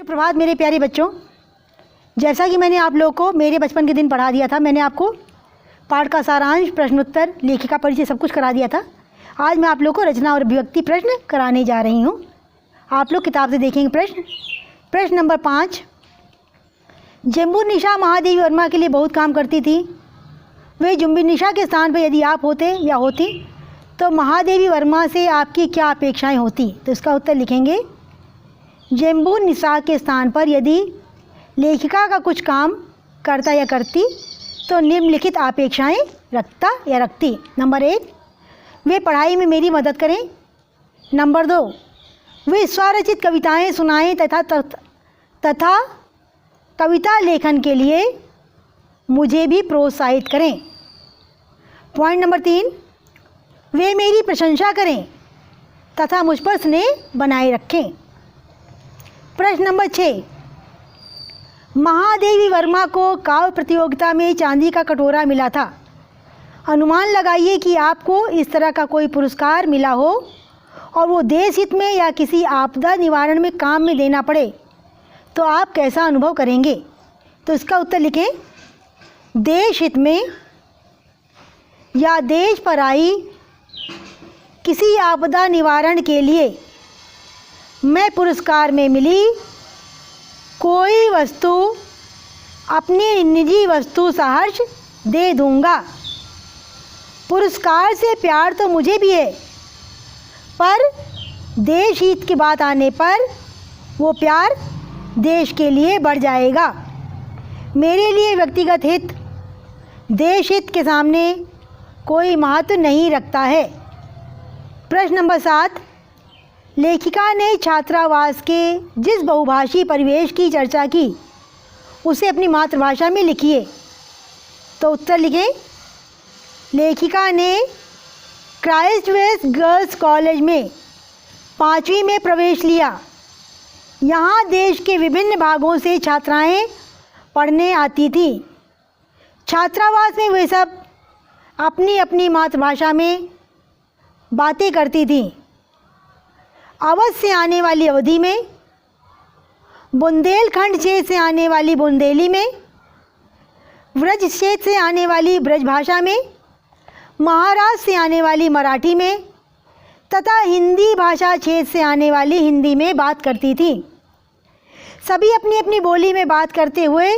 सुप्रभात मेरे प्यारे बच्चों। जैसा कि मैंने आप लोगों को मेरे बचपन के दिन पढ़ा दिया था, मैंने आपको पाठ का सारांश, प्रश्नोत्तर, लेखिका परिचय सब कुछ करा दिया था। आज मैं आप लोगों को रचना और अभिव्यक्ति प्रश्न कराने जा रही हूँ। आप लोग किताब से देखेंगे प्रश्न नंबर 5। जम्बू निशा महादेवी वर्मा के लिए बहुत काम करती थी। वे जुम्बी निशा के स्थान पर यदि आप होते या होती तो महादेवी वर्मा से आपकी क्या अपेक्षाएं होती? तो इसका उत्तर लिखेंगे, जम्बू निशा के स्थान पर यदि लेखिका का कुछ काम करता या करती तो निम्नलिखित अपेक्षाएं रखता या रखती। नंबर 1, वे पढ़ाई में मेरी मदद करें। नंबर 2, वे स्वरचित कविताएं सुनाएं तथा कविता लेखन के लिए मुझे भी प्रोत्साहित करें। पॉइंट नंबर 3, वे मेरी प्रशंसा करें तथा मुझ पर स्नेह बनाए रखें। प्रश्न नंबर 6, महादेवी वर्मा को काव्य प्रतियोगिता में चांदी का कटोरा मिला था। अनुमान लगाइए कि आपको इस तरह का कोई पुरस्कार मिला हो और वो देश हित में या किसी आपदा निवारण में काम में देना पड़े तो आप कैसा अनुभव करेंगे? तो इसका उत्तर लिखें, देश हित में या देश पर आई किसी आपदा निवारण के लिए मैं पुरस्कार में मिली कोई वस्तु अपनी निजी वस्तु सहर्ष दे दूंगा। पुरस्कार से प्यार तो मुझे भी है, पर देश हित की बात आने पर वो प्यार देश के लिए बढ़ जाएगा। मेरे लिए व्यक्तिगत हित देश हित के सामने कोई महत्व नहीं रखता है। प्रश्न नंबर 7, लेखिका ने छात्रावास के जिस बहुभाषी परिवेश की चर्चा की उसे अपनी मातृभाषा में लिखिए। तो उत्तर लिखें, लेखिका ने क्राइस्ट वेस्ट गर्ल्स कॉलेज में 5वीं में प्रवेश लिया। यहाँ देश के विभिन्न भागों से छात्राएं पढ़ने आती थीं। छात्रावास में वे सब अपनी अपनी मातृभाषा में बातें करती थीं। अवध से आने वाली अवधी में, बुंदेलखंड क्षेत्र से आने वाली बुंदेली में, ब्रज क्षेत्र से आने वाली ब्रज भाषा में, महाराष्ट्र से आने वाली मराठी में तथा हिंदी भाषा क्षेत्र से आने वाली हिंदी में बात करती थी। सभी अपनी अपनी बोली में बात करते हुए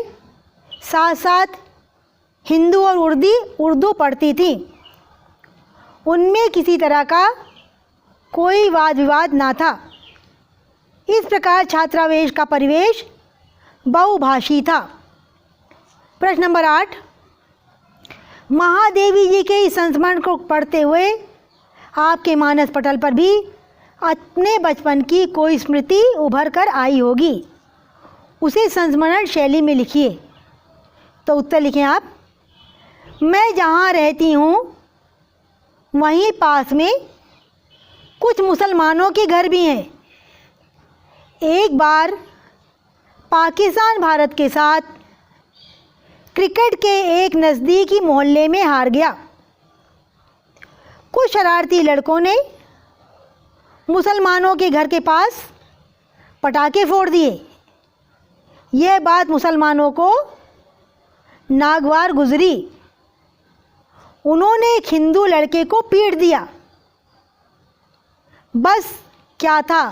साथ साथ हिंदू और उर्दू पढ़ती थी। उनमें किसी तरह का कोई वाद विवाद ना था। इस प्रकार छात्रावेश का परिवेश बहुभाषी था। प्रश्न नंबर 8, महादेवी जी के इस संस्मरण को पढ़ते हुए आपके मानस पटल पर भी अपने बचपन की कोई स्मृति उभर कर आई होगी। उसे संस्मरण शैली में लिखिए। तो उत्तर लिखें आप, मैं जहाँ रहती हूँ वहीं पास में कुछ मुसलमानों के घर भी हैं। एक बार पाकिस्तान भारत के साथ क्रिकेट के एक नज़दीकी मोहल्ले में हार गया। कुछ शरारती लड़कों ने मुसलमानों के घर के पास पटाखे फोड़ दिए। यह बात मुसलमानों को नागवार गुजरी। उन्होंने एक हिंदू लड़के को पीट दिया। बस क्या था,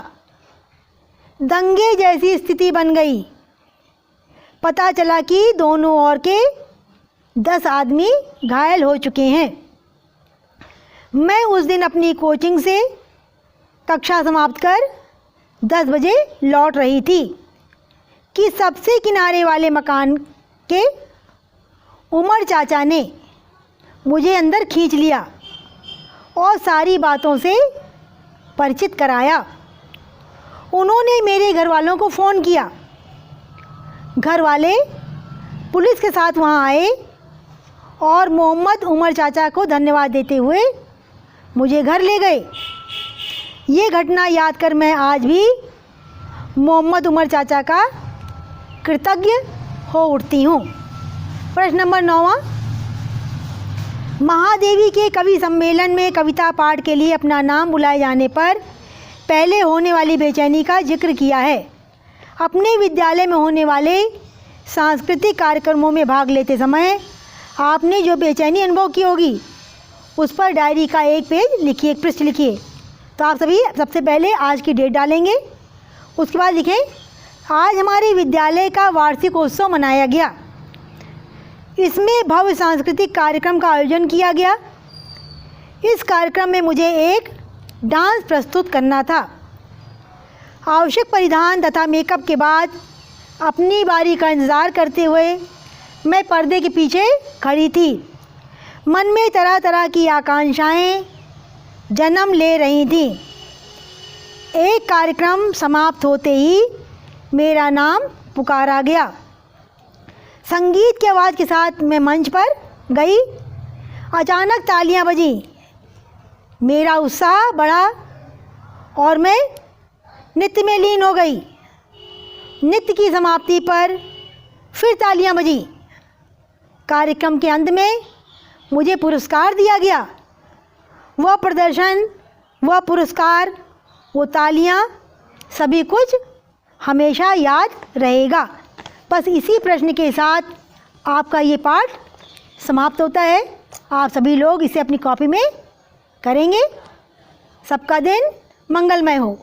दंगे जैसी स्थिति बन गई। पता चला कि दोनों ओर के 10 आदमी घायल हो चुके हैं। मैं उस दिन अपनी कोचिंग से कक्षा समाप्त कर 10 बजे लौट रही थी कि सबसे किनारे वाले मकान के उमर चाचा ने मुझे अंदर खींच लिया और सारी बातों से परिचित कराया। उन्होंने मेरे घर वालों को फ़ोन किया। घर वाले पुलिस के साथ वहां आए और मोहम्मद उमर चाचा को धन्यवाद देते हुए मुझे घर ले गए। ये घटना याद कर मैं आज भी मोहम्मद उमर चाचा का कृतज्ञ हो उठती हूँ। प्रश्न नंबर 9, महादेवी के कवि सम्मेलन में कविता पाठ के लिए अपना नाम बुलाए जाने पर पहले होने वाली बेचैनी का जिक्र किया है। अपने विद्यालय में होने वाले सांस्कृतिक कार्यक्रमों में भाग लेते समय आपने जो बेचैनी अनुभव की होगी उस पर डायरी का एक पेज लिखिए, एक पृष्ठ लिखिए। तो आप सभी सबसे पहले आज की डेट डालेंगे, उसके बाद लिखें आज हमारे विद्यालय का वार्षिकोत्सव मनाया गया, इसमें भव्य सांस्कृतिक कार्यक्रम का आयोजन किया गया। इस कार्यक्रम में मुझे एक डांस प्रस्तुत करना था। आवश्यक परिधान तथा मेकअप के बाद अपनी बारी का इंतज़ार करते हुए मैं पर्दे के पीछे खड़ी थी। मन में तरह तरह की आकांक्षाएं जन्म ले रही थीं। एक कार्यक्रम समाप्त होते ही मेरा नाम पुकारा गया। संगीत की आवाज़ के साथ मैं मंच पर गई। अचानक तालियां बजी। मेरा उत्साह बढ़ा और मैं नृत्य में लीन हो गई। नृत्य की समाप्ति पर फिर तालियां बजी। कार्यक्रम के अंत में मुझे पुरस्कार दिया गया। वह प्रदर्शन, वह पुरस्कार, वो तालियां, सभी कुछ हमेशा याद रहेगा। बस इसी प्रश्न के साथ आपका ये पाठ समाप्त होता है। आप सभी लोग इसे अपनी कॉपी में करेंगे। सबका दिन मंगलमय हो।